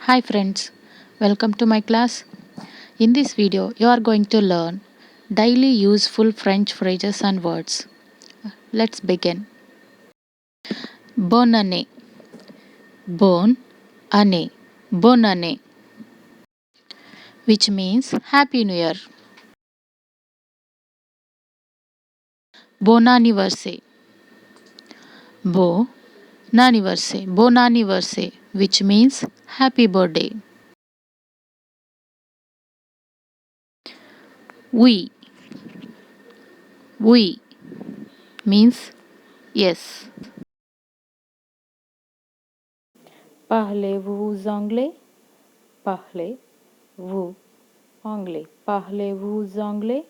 Hi friends, welcome to my class. In this video, you are going to learn daily useful French phrases and words. Let's begin. Bonne année, bonne année, bonne année, which means Happy New Year. Bon anniversaire, bon anniversaire, bon anniversaire, which means Happy Birthday. Oui, oui, means yes. Parlez-vous anglais? Parlez-vous anglais? Parlez-vous anglais?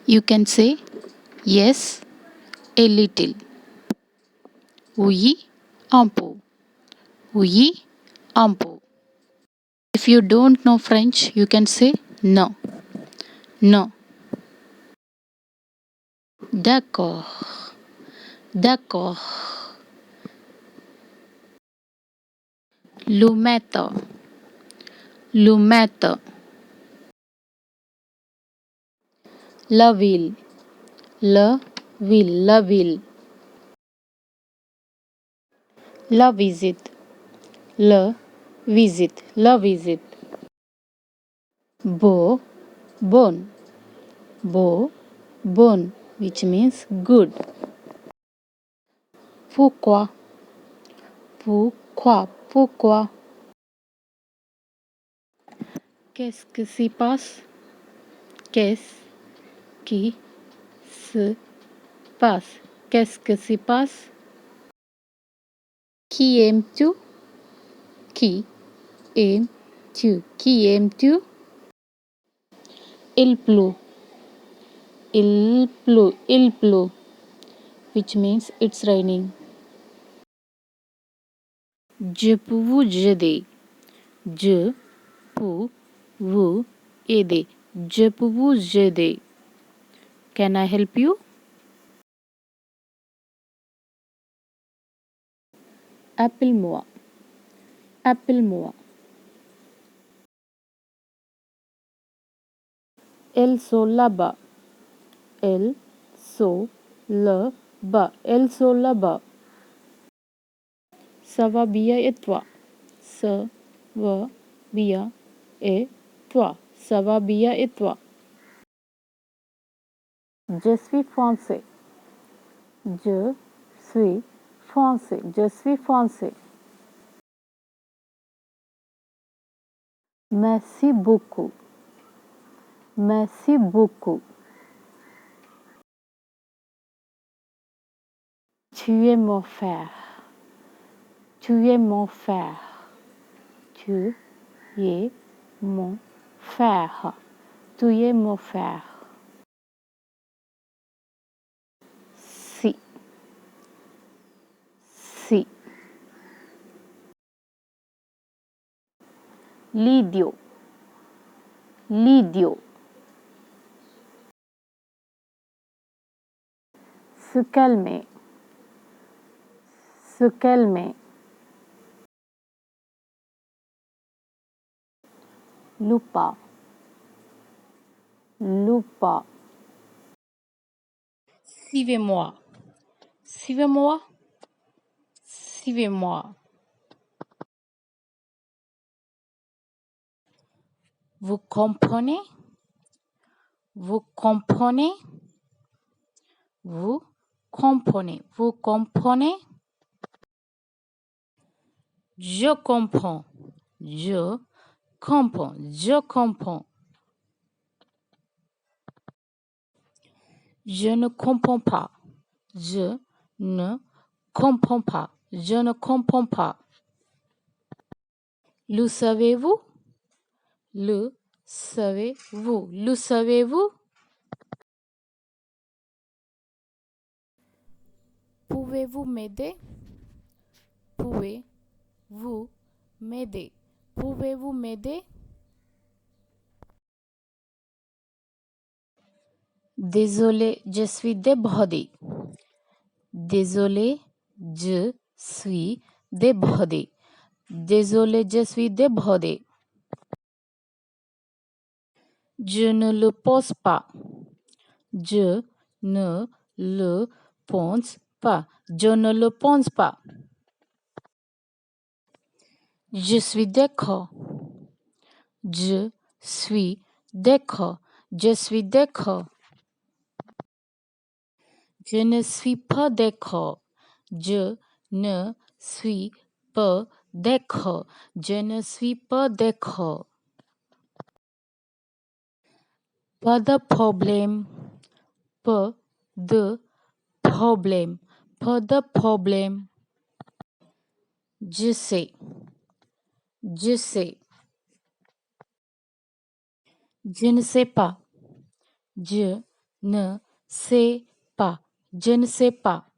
You can say yes, a little. Oui, un peu. Oui, un peu. If you don't know French, you can say no. No. D'accord. D'accord. Le matin. Le matin. La ville. La ville. La ville. La visite. La visite. La visite. Beau, bon. Beau, bon, which means good. Pourquoi? Pourquoi? Pourquoi? Qu'est-ce qui s'y passe? Qu'est-ce qui se passe? Qu'est-ce qui se passe? Qui aimes-tu? Qui aimes-tu? Qui aimes-tu? Il pleut. Il pleut. Il pleut. Which means it's raining. Je peux vous aider. Je peux vous aider. Je peux vous aider. Can I help you? Appelle-moi. Appelle-moi. Elles sont là-bas. Elles sont là-bas. Elles sont là-bas. Ça va bien et toi? Ça va bien et toi? Ça va bien et toi? Je suis français. Je suis français. Je suis français. Merci beaucoup. Merci beaucoup. Tu es mon frère. Tu es mon frère. Tu es mon frère. Tu es mon frère. Si. Si. L'idiot. L'idiot. Se calmer. Se calmer. Lupa. Lupa. Suivez-moi. Suivez-moi. Suivez-moi. Vous comprenez? Vous comprenez? Vous comprenez? Vous comprenez? Je comprends. Je comprends. Je comprends. Je ne comprends pas. Je ne comprends pas. Je ne comprends pas. Le savez-vous? Le savez-vous? Le savez-vous? Pouvez-vous m'aider? Pouvez-vous m'aider? Pouvez-vous m'aider? Désolé, je suis débordé. Désolé, je suis débordé. Désolé, je suis débordé. Je ne le pense pas. Je ne le pense pas. Je ne le pense pas. Je suis d'accord. Je suis d'accord. Je suis d'accord. Je ne suis pas d'accord. Je ne suis pas d'accord. Je ne suis pas d'accord. Pas de problème. Pas de problème. Pas de problème. Je sais. Je sais. Je ne sais pas. Je ne sais pas. Je ne sais pas.